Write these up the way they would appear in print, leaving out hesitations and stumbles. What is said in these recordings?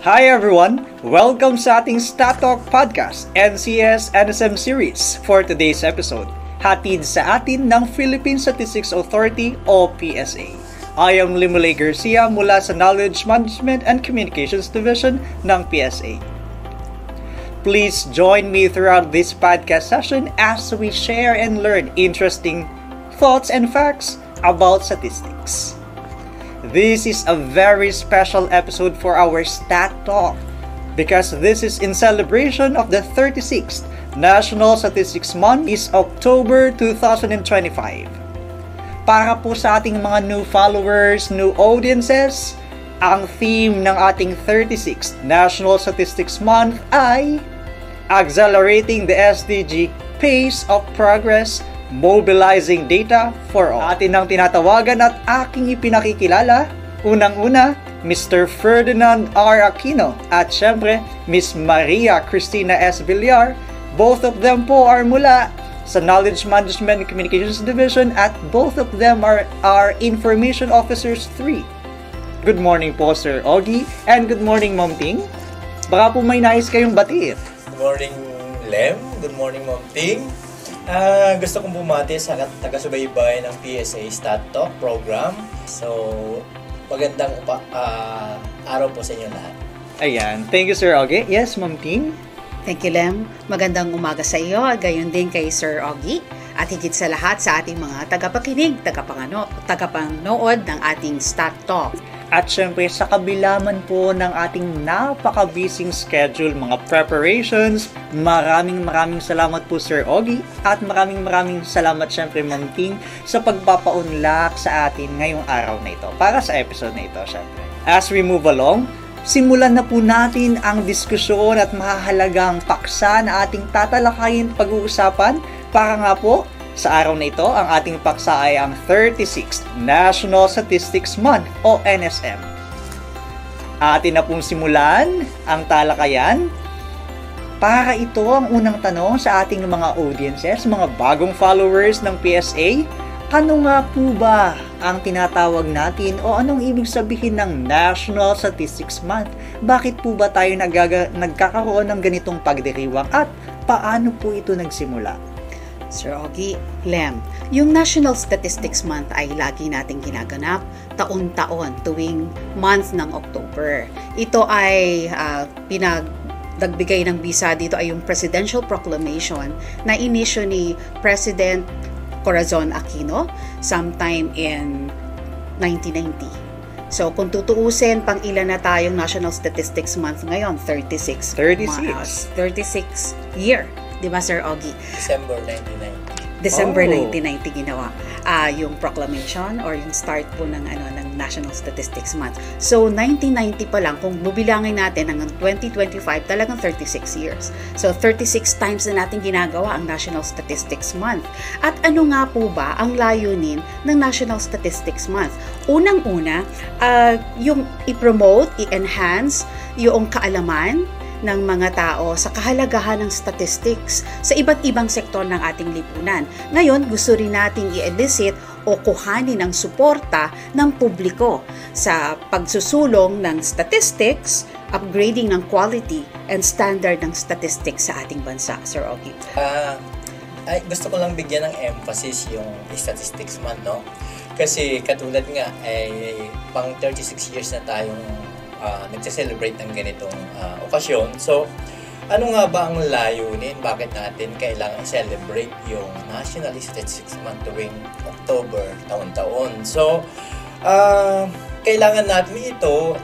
Hi everyone! Welcome sa ating Stat Talk Podcast, NCS NSM Series for today's episode. Hatid sa atin ng Philippine Statistics Authority o PSA. I am Limulay Garcia mula sa Knowledge Management and Communications Division ng PSA. Please join me throughout this podcast session as we share and learn interesting thoughts and facts about statistics. This is a very special episode for our Stat Talk because this is in celebration of the 36th National Statistics Month is October 2025. Para po sa ating mga new followers, new audiences, ang theme ng ating 36th National Statistics Month ay Accelerating the SDG Pace of Progress, Mobilizing Data for All. Atin ang tinatawagan at aking ipinakikilala, unang-una, Mr. Ferdinand R. Aquino at syempre, Miss Maria Cristina S. Villar. Both of them po are mula sa Knowledge Management and Communications Division at both of them are Information Officers 3. Good morning po, Sir Ogie, and good morning, Ma'am Ting. Baka po may nais kayong batiin. Good morning, Lem. Good morning, Ma'am Ting. Gusto kong bumati sa taga-subaybay ng PSA Stat Talk program. So, magandang araw po sa inyo lahat. Ayan. Thank you, Sir Ogie. Yes, Ma'am Ting. Thank you, Lem. Magandang umaga sa iyo at gayon din kay Sir Ogie. At higit sa lahat sa ating mga tagapakinig, tagapanood ng ating Stat Talk. At syempre sa kabila man po ng ating napaka-busy schedule, mga preparations, maraming salamat po Sir Ogie at maraming salamat syempre Ma'am Ting sa pagpapaunlak sa atin ngayong araw na ito para sa episode na ito syempre. As we move along, simulan na po natin ang diskusyon at mahahalagang paksa na ating tatalakayin at pag-uusapan para nga po sa araw na ito, ang ating paksa ay ang 36th National Statistics Month o NSM. Atin na pong simulan ang talakayan. Para ito ang unang tanong sa ating mga audiences, mga bagong followers ng PSA. Ano nga po ba ang tinatawag natin o anong ibig sabihin ng National Statistics Month? Bakit po ba tayo nagkakaroon ng ganitong pagdiriwang at paano po ito nagsimula? Sir Ogie, Lem, yung National Statistics Month ay lagi nating ginaganap taon-taon tuwing month ng October. Ito ay nagbigay ng bisa dito ay yung Presidential Proclamation na inisyo ni President Corazon Aquino sometime in 1990. So kung tutuusin, pang ilan na tayong National Statistics Month ngayon? 36 year. Di ba, Sir Ogie? December 1990 ginawa yung proclamation or yung start po ng National Statistics Month. So 1990 pa lang, kung bubilangin natin hanggang 2025, talagang 36 years. So 36 times na natin ginagawa ang National Statistics Month. At ano nga po ba ang layunin ng National Statistics Month? Unang-una, yung i-promote, i-enhance yung kaalaman ng mga tao sa kahalagahan ng statistics sa iba't ibang sektor ng ating lipunan. Ngayon, gusto rin nating i-elicit o kuhanin ang suporta ng publiko sa pagsusulong ng statistics, upgrading ng quality and standard ng statistics sa ating bansa. Sir Ogie. Gusto ko lang bigyan ng emphasis yung Statistics Month, no? Kasi katulad nga, pang 36 years na tayong nagse-celebrate ng ganitong okasyon. So, ano nga ba ang layunin? Bakit natin kailangan celebrate yung National Statistics Month tuwing October taon-taon? So, kailangan natin ito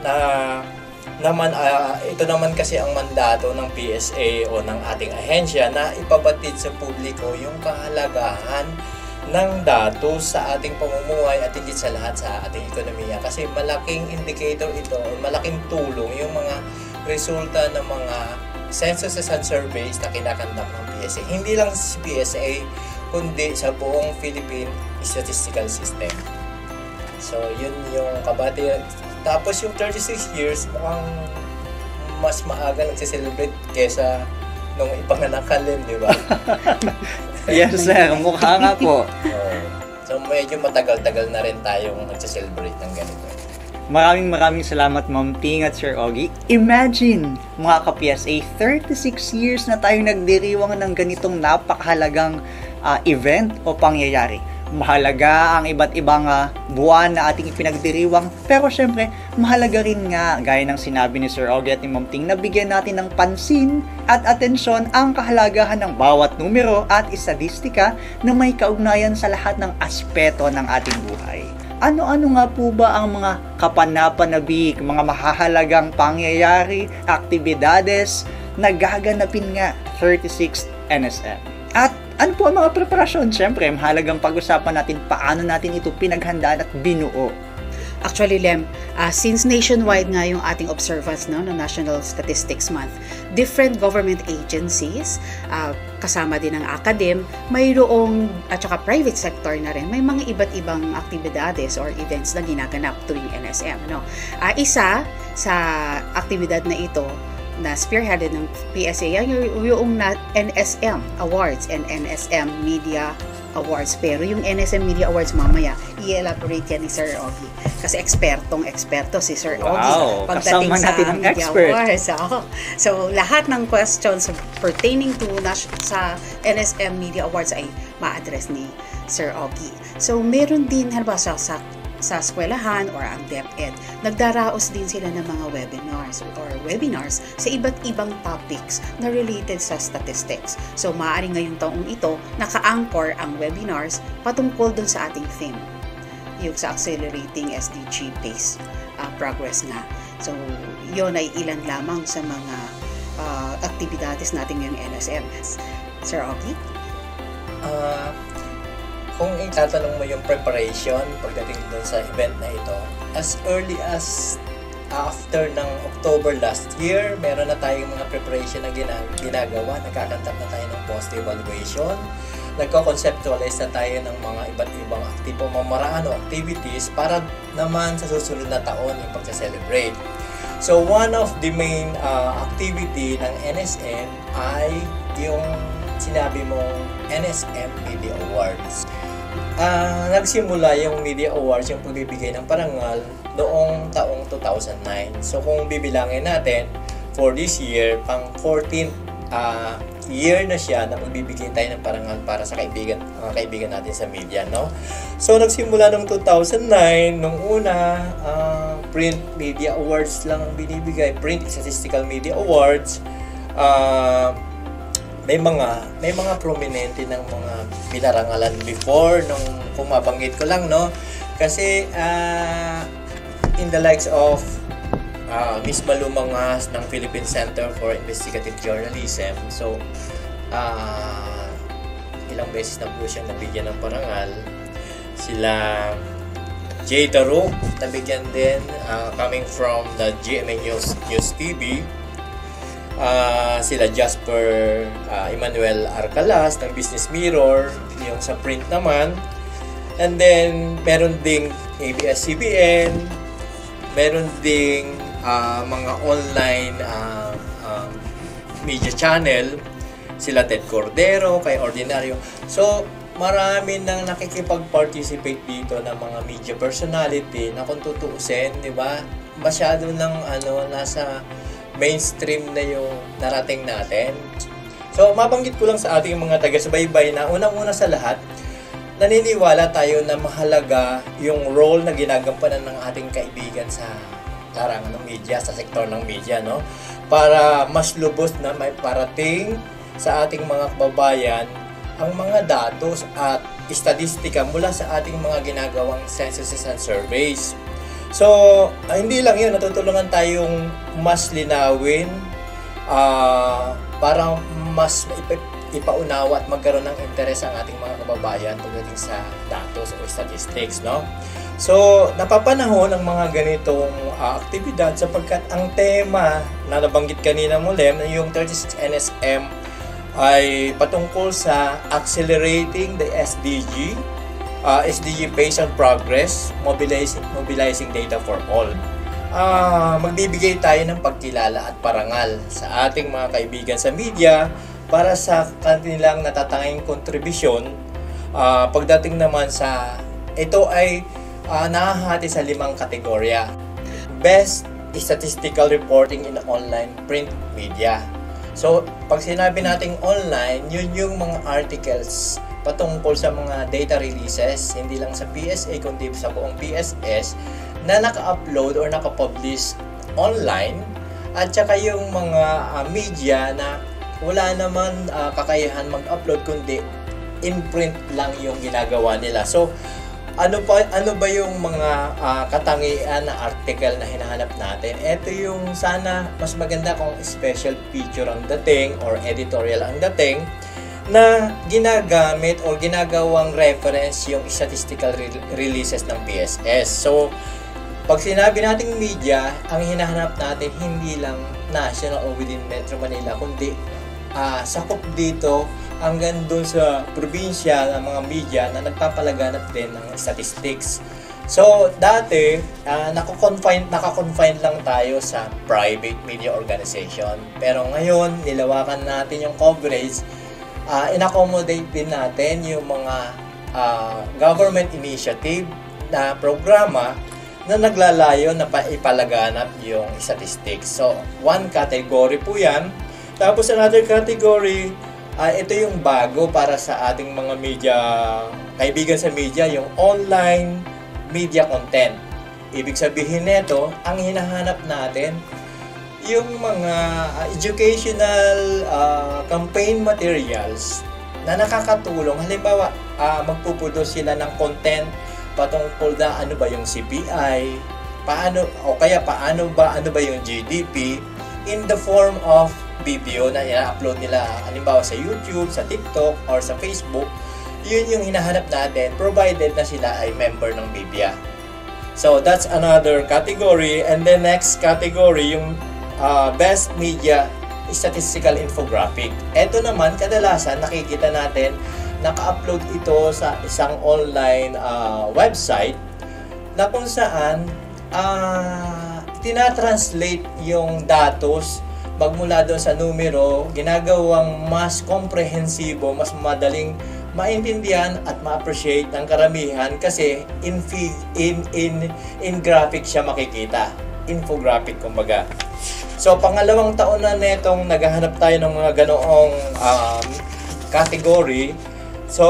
ito naman kasi ang mandato ng PSA o ng ating ahensya na ipabatid sa publiko yung kahalagahan ng datos sa ating pamumuhay at higit sa lahat sa ating ekonomiya. Kasi malaking indicator ito, malaking tulong yung mga resulta ng mga censuses and surveys na kinakandak ng PSA. Hindi lang sa PSA, kundi sa buong Philippine Statistical System. So, yun yung kabati. Tapos yung 36 years, mukhang mas maaga nagse-celebrate kesa nung ipanganak ka rin, di ba? Yes, sir. Mukha nga po. So, medyo matagal-tagal na rin tayong nagse-celebrate ng ganito. Maraming salamat Ma'am Ting at Sir Ogie. Imagine, mga ka-PSA, 36 years na tayong nagdiriwang ng ganitong napakahalagang event o pangyayari. Mahalaga ang iba't ibang buwan na ating ipinagdiriwang, pero syempre, mahalaga rin nga, gaya ng sinabi ni Sir Ogie at ni Ma'am Ting, na bigyan natin ng pansin at atensyon ang kahalagahan ng bawat numero at estadistika na may kaugnayan sa lahat ng aspeto ng ating buhay. Ano-ano nga po ba ang mga kapanapanabik, mga mahahalagang pangyayari, aktibidades na gaganapin nga 36th NSM? At ano po ang mga preparasyon? Siyempre, mahalagang pag-usapan natin paano natin ito pinaghandaan at binuo. Actually, Lem, since nationwide nga yung ating observance no National Statistics Month, different government agencies, kasama din ang academe, mayroong, at saka private sector na rin, may mga iba't ibang aktibidades or events na ginaganap tuwing NSM. No? Isa sa aktibidad na ito, na spearheaded ng PSA, yung NSM Awards and NSM Media Awards. Pero yung NSM Media Awards mamaya, i-elaborate yan ni Sir Ogie. Kasi eksperto si Sir Ogie pagdating sa Media expert. Awards. So, lahat ng questions pertaining to sa NSM Media Awards ay ma-address ni Sir Ogie. So, meron din, halimbawa sa eskwelahan or ang DepEd, nagdaraos din sila ng mga webinars sa iba't ibang topics na related sa statistics. So, maaaring ngayong taong ito, naka-anchor ang webinars patungkol dun sa ating theme, yung sa Accelerating SDG Pace Progress nga. So, yun ay ilan lamang sa mga aktibidades natin ngayong NSM. Sir Ogie? Kung itatanong mo yung preparation pagdating doon sa event na ito, as early as after ng October last year, meron na tayong mga preparation na ginagawa. Nagkakantak na tayo ng post-evaluation. Nagko-conceptualize na tayo ng mga iba't ibang pamamaraan o activities para naman sa susunod na taon yung pagsa-celebrate. So, one of the main activity ng NSM ay yung sinabi mong NSM Media Awards. Nagsimula yung Media Awards, yung pagbibigay ng parangal noong taong 2009. So kung bibilangin natin, for this year, pang 14th year na siya na magbibigay tayo ng parangal para sa mga kaibigan natin sa media, no? So nagsimula noong 2009, nung una, Print Media Awards lang ang binibigay, Print Statistical Media Awards. May mga prominente ng mga pinarangalan before nung kung mabanggit ko lang, no, kasi in the likes of Miss Malu Mangas ng Philippine Center for Investigative Journalism. So ilang beses na po siya nabigyan ng parangal. Sila Jay Taruk nabigyan din, coming from the GMA News TV. Sila Jasper Emmanuel Arcalas ng Business Mirror, yung sa print naman. And then, meron ding ABS-CBN, meron ding mga online media channel, sila Ted Cordero, kay Ordinaryo. So, marami nang nakikipag-participate dito ng mga media personality na kung tutuusin, di ba, masyado ng nasa mainstream na yung narating natin. So, mabanggit ko lang sa ating mga taga-subaybay na unang-una sa lahat, naniniwala tayo na mahalaga yung role na ginagampanan ng ating kaibigan sa larangan ng media, sa sektor ng media, no? Para mas lubos na may parating sa ating mga kababayan ang mga datos at estadistika mula sa ating mga ginagawang censuses and surveys. So, hindi lang yun, natutulungan tayong mas linawin para mas ipaunawa at magkaroon ng interes ang ating mga kababayan pagdating sa datos o statistics, no? So, napapanahon ang mga ganitong aktibidad sapagkat ang tema na nabanggit kanina mo, Lem, yung 36 NSM ay patungkol sa accelerating the SDG Pace and Progress, mobilizing data for all. Magbibigay tayo ng pagkilala at parangal sa ating mga kaibigan sa media para sa kanilang natatanging kontribusyon. Pagdating naman sa ito ay nahahati sa 5 kategorya. Best Statistical Reporting in Online Print Media. So, pag sinabi nating online, yun yung mga articles patungkol sa mga data releases, hindi lang sa PSA kundi sa buong PSS na naka-upload or naka-publish online, at saka yung mga media na wala naman kakayahan mag-upload kundi in print lang yung ginagawa nila. So, ano ba yung mga katangian na article na hinahanap natin? Ito yung sana mas maganda kung special feature ang dating or editorial ang dating na ginagamit or ginagawang reference yung statistical releases ng PSS. So, pag sinabi nating media, ang hinahanap natin hindi lang national or within Metro Manila, kundi sakop dito hanggang dun sa probinsya ng mga media na nagpapalaganap din ng statistics. So, dati, naka-confine lang tayo sa private media organization. Pero ngayon, nilawakan natin yung coverage. In-accommodate din natin yung mga government initiative na programa na naglalayo na ipalaganap yung statistics. So, one category po yan. Tapos another category, ito yung bago para sa ating mga media, kaibigan sa media, yung online media content. Ibig sabihin nito, ang hinahanap natin, yung mga educational campaign materials na nakakatulong. Halimbawa, magpuproduce sila ng content patungkol na ano ba yung CPI, paano ba yung GDP in the form of video na i-upload nila halimbawa sa YouTube, sa TikTok, or sa Facebook. Yun yung hinahanap natin provided na sila ay member ng BIBIA. So that's another category. And the next category, yung best media statistical infographic. Ito naman kadalasan nakikita natin naka-upload ito sa isang online website na kung saan tinatranslate yung datos magmula doon sa numero, ginagawang mas komprehensibo, mas madaling maintindihan at ma-appreciate ng karamihan kasi in graphic siya makikita. Infographic kumbaga. So, pangalawang taon na netong naghahanap tayo ng mga ganoong category. So,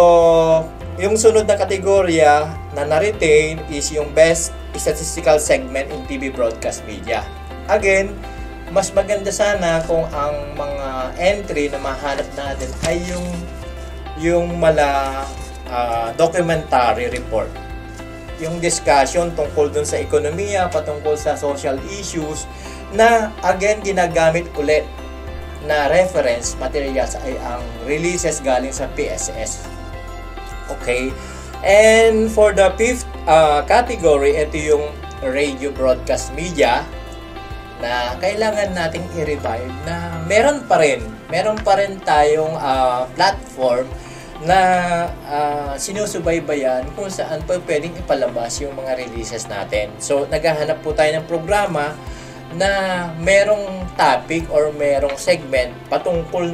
yung sunod na kategorya na na-retain is yung Best Statistical Segment in TV Broadcast Media. Again, mas maganda sana kung ang mga entry na mahanap natin ay yung documentary report. Yung discussion tungkol dun sa ekonomiya, patungkol sa social issues, na again ginagamit ulit na reference materials ay ang releases galing sa PSS. Okay? And for the fifth category, ito yung radio broadcast media na kailangan nating i-revive na meron pa rin tayong platform na sinusubaybayan kung saan pa pwedeng ipalabas yung mga releases natin. So, naghahanap po tayo ng programa na merong topic or merong segment patungkol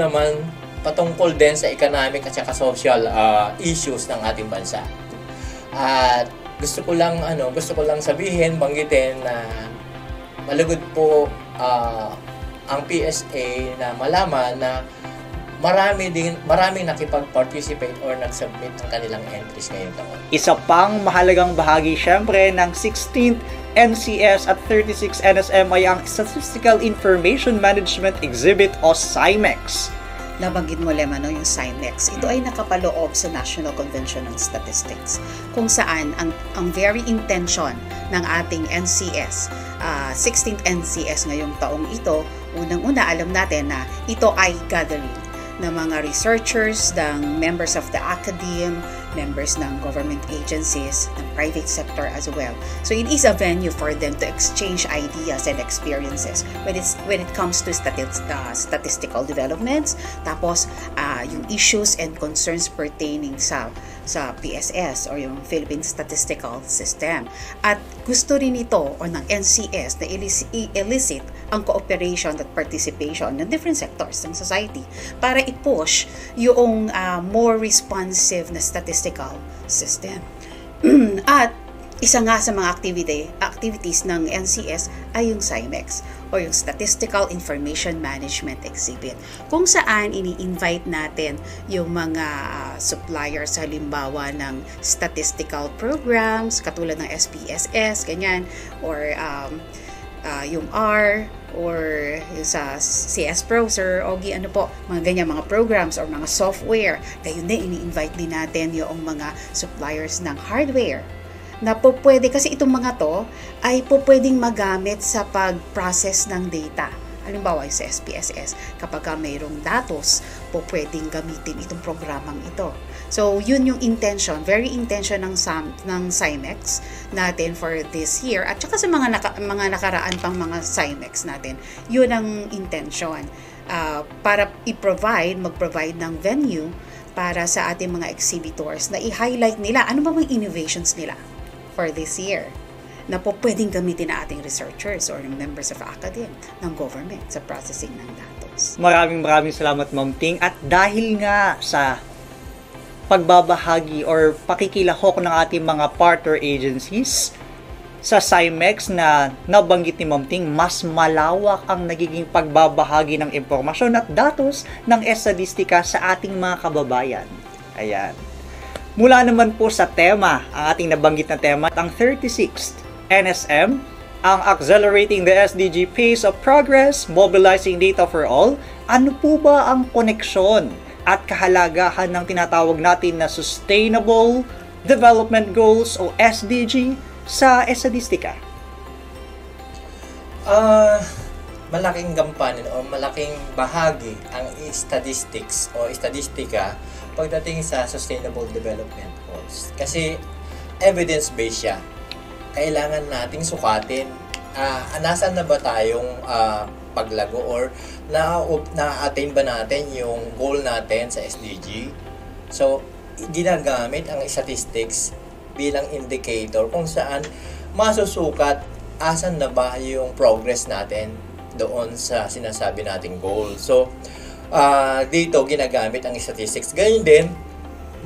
din sa economic at saka social issues ng ating bansa. At gusto ko lang banggitin na malugod po ang PSA na malaman na maraming nakipag-participate or nag-submit ng kanilang entries ngayong taon. Isa pang mahalagang bahagi syempre ng 16th NCS at 36 NSM ay ang Statistical Information Management Exhibit o SIMEX. Nabanggit mo, Lemano, yung SIMEX. Ito ay nakapaloob sa National Convention on Statistics, kung saan ang very intention ng ating NCS, 16th NCS ngayong taong ito, unang-una alam natin na ito ay gathering ng mga researchers, ng members of the academe, members ng government agencies, ng private sector as well. So it is a venue for them to exchange ideas and experiences when it comes to statistical developments, tapos yung issues and concerns pertaining sa PSS or yung Philippine Statistical System. At gusto rin ito o ng NCS na i-elicit ang cooperation at participation ng different sectors ng society para i-push yung more responsive na statistical system. At isa nga sa mga activities ng NCS ay yung SIMEX o yung Statistical Information Management Exhibit, kung saan ini-invite natin yung mga suppliers halimbawa ng statistical programs katulad ng SPSS, ganyan, or yung R, or yung sa CS Pro, Sir Ogie, ano po, mga ganyan, mga programs or mga software. Gayon din, ini-invite din natin yung mga suppliers ng hardware na po pwede, kasi itong mga to ay po pwedeng magamit sa pag-process ng data. Halimbawa sa SPSS, kapag mayroong datos, po pwedeng gamitin itong programang ito. So, yun yung intention, very intention ng SIMEX natin for this year, at saka sa mga nakaraan pang mga SIMEX natin. Yun ang intention, para mag-provide ng venue para sa ating mga exhibitors na i-highlight nila ano ba mga innovations nila for this year na po pwedeng gamitin na ating researchers or members of academe ng government sa processing ng datos. Maraming salamat, Ma'am Ting. At dahil nga sa pagbabahagi or pakikilahok ng ating mga partner agencies sa SIMEX na nabanggit ni Ma'am Ting, mas malawak ang nagiging pagbabahagi ng impormasyon at datos ng estadistika sa ating mga kababayan. Ayan. Mula naman po sa tema, ang ating nabanggit na tema, ang 36th NSM, ang Accelerating the SDG Pace of Progress, Mobilizing Data for All. Ano po ba ang koneksyon at kahalagahan ng tinatawag natin na Sustainable Development Goals o SDG sa estadistika? Malaking gampanin o malaking bahagi ang statistics o estadistika pagdating sa Sustainable Development Goals. Kasi evidence-based siya. Kailangan nating sukatin. Nasaan na ba tayong paglago or na-attain ba natin yung goal natin sa SDG? So, ginagamit ang statistics bilang indicator kung saan masusukat asan na ba yung progress natin doon sa sinasabi nating goal. So, dito ginagamit ang statistics. Ganyan din,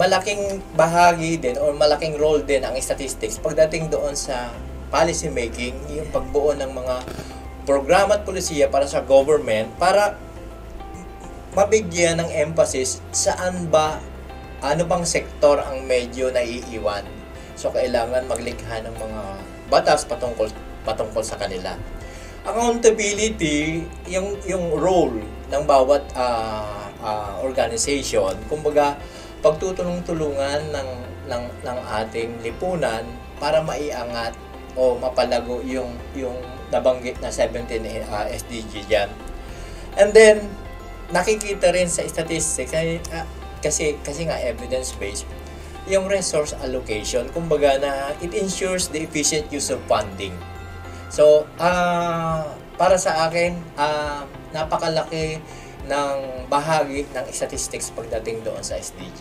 malaking bahagi din o malaking role din ang statistics pagdating doon sa policy making, yung pagbuo ng mga programa at polisiya para sa government para mabigyan ng emphasis saan ba, ano bang sektor ang medyo naiiwan. So, kailangan maglikha ng mga batas patungkol sa kanila. Accountability, yung role ng bawat organization, kumbaga pagtutulong-tulungan ng ating lipunan para maiangat o mapalago yung nabanggit na 17 SDG dyan. And then nakikita rin sa statistics kasi nga evidence-based yung resource allocation, kumbaga na it ensures the efficient use of funding. So, para sa akin, napakalaki ng bahagi ng statistics pagdating doon sa SDG.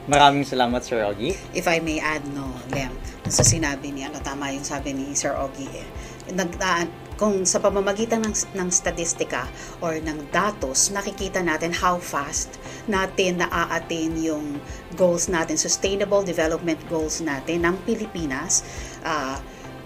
Maraming salamat, Sir Ogie. If I may add, Lem, sa sinabi niya, tama yung sabi ni Sir Ogie, kung sa pamamagitan ng statistika or ng datos, nakikita natin how fast natin na-attain yung goals natin, sustainable development goals natin ng Pilipinas,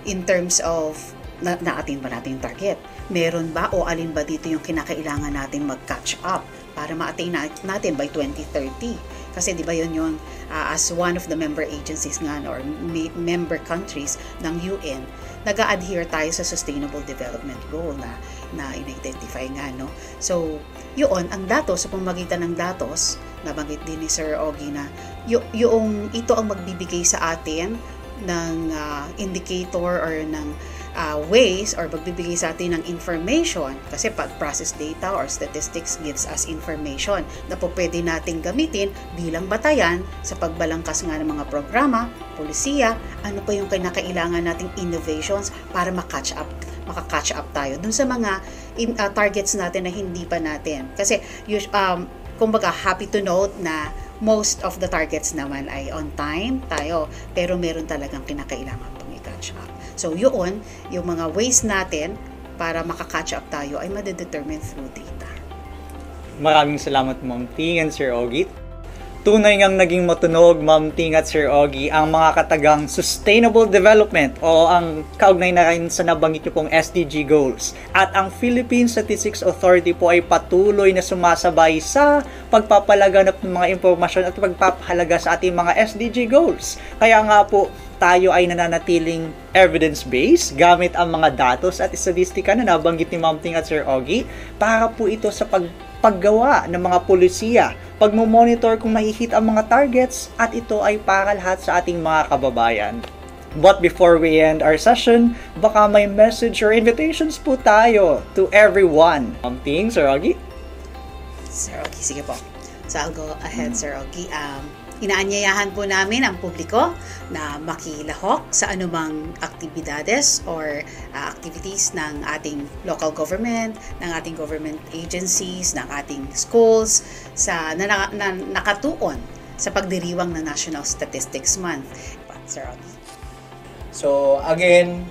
in terms of na-attain ba natin yung target? Meron ba o alin ba dito yung kinakailangan natin mag-catch up para ma-attain natin by 2030? Kasi di ba yun yung as one of the member agencies nga or member countries ng UN, nag-a-adhere tayo sa Sustainable Development Goal na in-identify nga, no? So, yun, ang datos, sa pamamagitan ng datos, nabanggit din ni Sir Ogie na ito ang magbibigay sa atin ng indicator or ng ways or magbibigay sa atin ng information, kasi pag-process data or statistics gives us information na po pwede nating gamitin bilang batayan sa pagbalangkas nga ng mga programa, polisiya, ano pa yung kinakailangan nating innovations para makaka-catch up tayo dun sa mga targets natin na hindi pa natin. Kasi kumbaga happy to note na most of the targets naman ay on time tayo, pero meron talagang kinakailangan pang i-catch up. So yun, yung mga ways natin para makaka-catch up tayo ay madedetermine through data. Maraming salamat, Ma'am Ting and Sir Ogie. Tunay ngang naging matunog, Ma'am Ting at Sir Ogie, ang mga katagang sustainable development o ang kaugnay na rin sa nabanggit niyo pong SDG goals. At ang Philippine Statistics Authority po ay patuloy na sumasabay sa pagpapalaganap ng mga impormasyon at pagpapahalaga sa ating mga SDG goals. Kaya nga po, tayo ay nananatiling evidence-based gamit ang mga datos at estadistika na nabanggit ni Ma'am Ting at Sir Ogie para po ito sa paggawa ng mga polisiya, pagmomonitor kung mahihit ang mga targets at ito ay para lahat sa ating mga kababayan. But before we end our session, baka may message or invitations po tayo to everyone. Ma'am Ting, Sir Ogie? Sir Ogie, sige po. So I'll go ahead, Sir Ogie. Inaanyayahan po namin ang publiko na makilahok sa anumang aktibidades or activities ng ating local government, ng ating government agencies, ng ating schools na nakatuon sa pagdiriwang ng National Statistics Month. Sir Ogie. So again,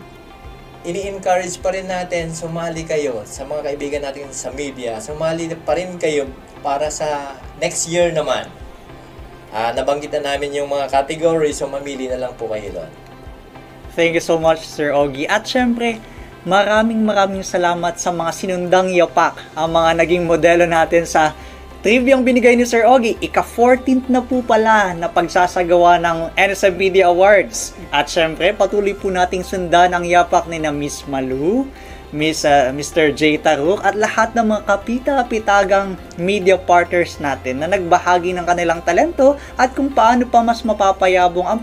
ini-encourage pa rin natin, sumali kayo sa mga kaibigan natin sa media, sumali pa rin kayo para sa next year naman. Nabanggit na namin yung mga categories, so mamili na lang po kayo doon. Thank you so much, Sir Ogie. At syempre, maraming salamat sa mga sinundang yapak, ang mga naging modelo natin sa trivyang binigay ni Sir Ogie. Ika-14th na po pala na pagsasagawa ng NSM Media Awards. At syempre, patuloy po nating sundan ang yapak ni na Miss Malu, Mr. J. Taruk at lahat ng mga kapita-kapitagang media partners natin na nagbahagi ng kanilang talento at kung paano pa mas mapapayabong ang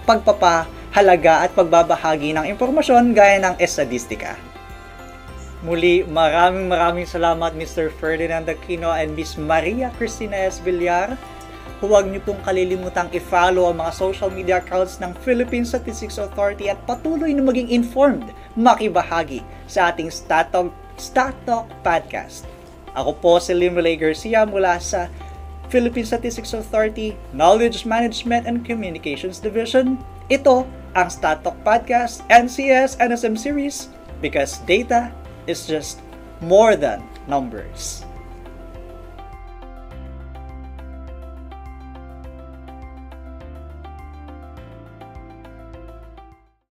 pagpapahalaga at pagbabahagi ng impormasyon gaya ng estadistika. Muli, maraming salamat Mr. Ferdinand Aquino and Miss Maria Cristina S. Villar. Huwag niyo pong kalilimutang i-follow ang mga social media accounts ng Philippine Statistics Authority at patuloy na maging informed, makibahagi sa ating StatTalk Podcast. Ako po si Limrelay Garcia mula sa Philippine Statistics Authority Knowledge Management and Communications Division. Ito ang StatTalk Podcast NCS NSM Series because data is just more than numbers.